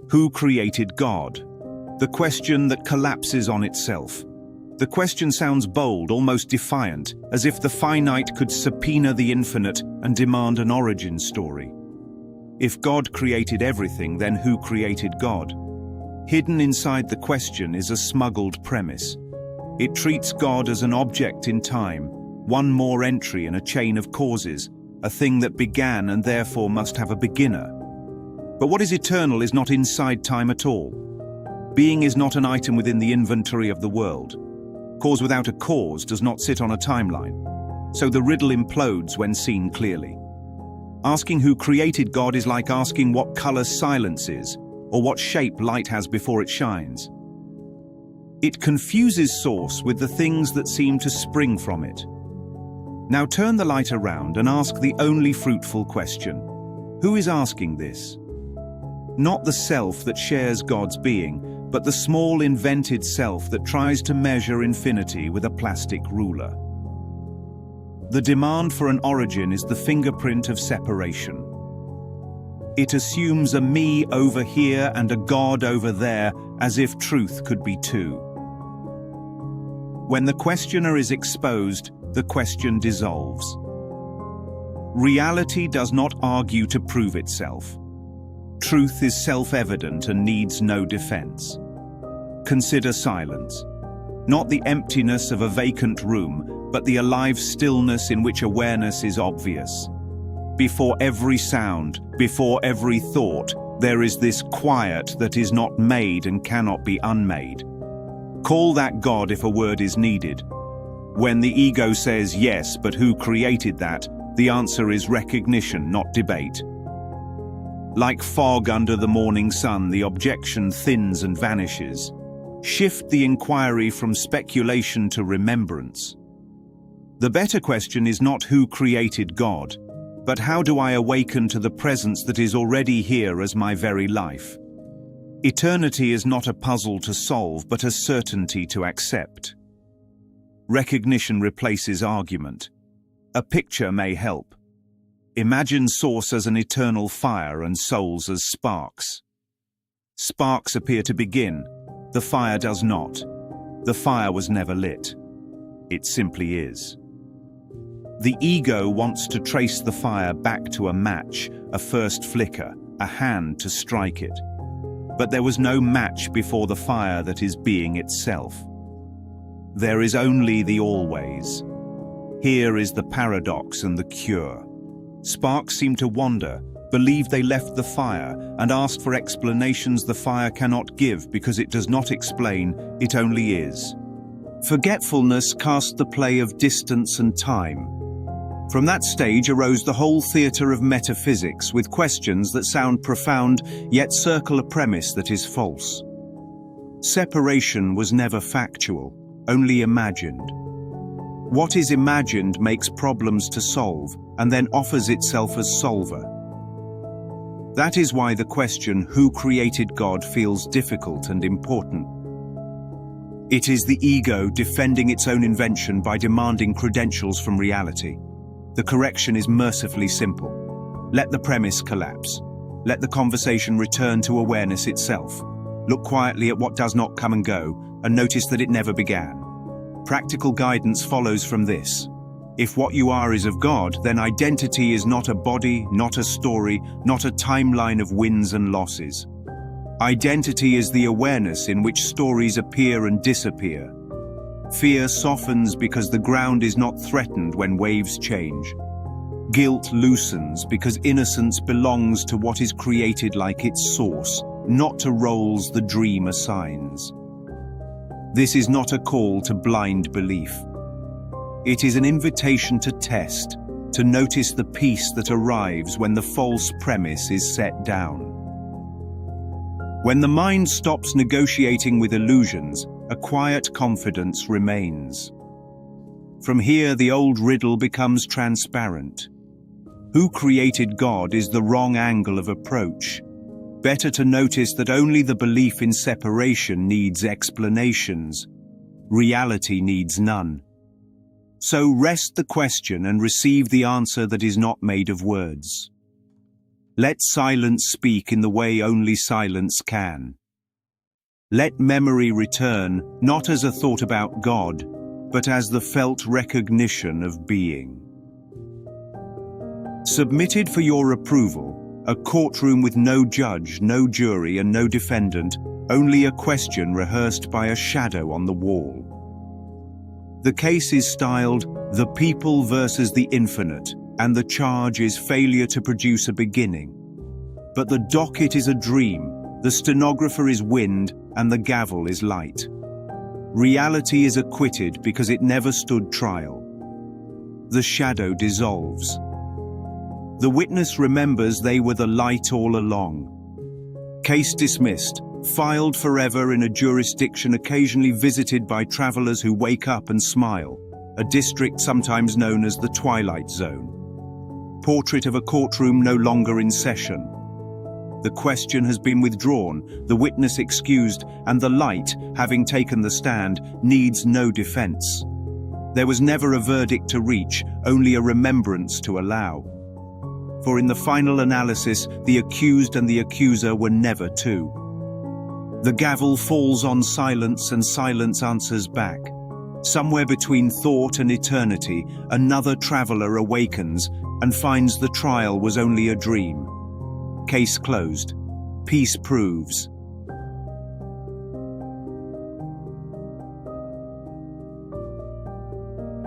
Who created God? The question that collapses on itself. The question sounds bold, almost defiant, as if the finite could subpoena the infinite and demand an origin story. If God created everything, then who created God? Hidden inside the question is a smuggled premise. It treats God as an object in time, one more entry in a chain of causes, a thing that began and therefore must have a beginner. But what is eternal is not inside time at all. Being is not an item within the inventory of the world. Cause without a cause does not sit on a timeline. So the riddle implodes when seen clearly. Asking who created God is like asking what color silence is, or what shape light has before it shines. It confuses source with the things that seem to spring from it. Now turn the light around and ask the only fruitful question. Who is asking this? Not the self that shares God's being, but the small invented self that tries to measure infinity with a plastic ruler. The demand for an origin is the fingerprint of separation. It assumes a me over here and a God over there, as if truth could be two. When the questioner is exposed, the question dissolves. Reality does not argue to prove itself. Truth is self-evident and needs no defense. Consider silence. Not the emptiness of a vacant room, but the alive stillness in which awareness is obvious. Before every sound, before every thought, there is this quiet that is not made and cannot be unmade. Call that God if a word is needed. When the ego says yes, but who created that, the answer is recognition, not debate. Like fog under the morning sun, the objection thins and vanishes. Shift the inquiry from speculation to remembrance. The better question is not who created God, but how do I awaken to the presence that is already here as my very life? Eternity is not a puzzle to solve, but a certainty to accept. Recognition replaces argument. A picture may help. Imagine source as an eternal fire and souls as sparks. Sparks appear to begin. The fire does not. The fire was never lit. It simply is. The ego wants to trace the fire back to a match, a first flicker, a hand to strike it. But there was no match before the fire that is being itself. There is only the always. Here is the paradox and the cure. Sparks seem to wander, believe they left the fire, and ask for explanations the fire cannot give because it does not explain, it only is. Forgetfulness cast the play of distance and time. From that stage arose the whole theatre of metaphysics, with questions that sound profound, yet circle a premise that is false. Separation was never factual, only imagined. What is imagined makes problems to solve, and then offers itself as solver. That is why the question, who created God, feels difficult and important. It is the ego defending its own invention by demanding credentials from reality. The correction is mercifully simple. Let the premise collapse. Let the conversation return to awareness itself. Look quietly at what does not come and go, and notice that it never began. Practical guidance follows from this. If what you are is of God, then identity is not a body, not a story, not a timeline of wins and losses. Identity is the awareness in which stories appear and disappear. Fear softens because the ground is not threatened when waves change. Guilt loosens because innocence belongs to what is created like its source, not to roles the dream assigns. This is not a call to blind belief. It is an invitation to test, to notice the peace that arrives when the false premise is set down. When the mind stops negotiating with illusions, a quiet confidence remains. From here, the old riddle becomes transparent. Who created God is the wrong angle of approach. Better to notice that only the belief in separation needs explanations. Reality needs none. So rest the question and receive the answer that is not made of words. Let silence speak in the way only silence can. Let memory return, not as a thought about God, but as the felt recognition of being. Submitted for your approval, a courtroom with no judge, no jury, and no defendant, only a question rehearsed by a shadow on the wall. The case is styled "The People versus the Infinite," and the charge is failure to produce a beginning. But the docket is a dream, the stenographer is wind, and the gavel is light. Reality is acquitted because it never stood trial. The shadow dissolves. The witness remembers they were the light all along. Case dismissed, filed forever in a jurisdiction occasionally visited by travelers who wake up and smile, a district sometimes known as the Twilight Zone. Portrait of a courtroom no longer in session. The question has been withdrawn, the witness excused, and the light, having taken the stand, needs no defense. There was never a verdict to reach, only a remembrance to allow. For in the final analysis, the accused and the accuser were never two. The gavel falls on silence and silence answers back. Somewhere between thought and eternity, another traveler awakens and finds the trial was only a dream. Case closed. Peace proves.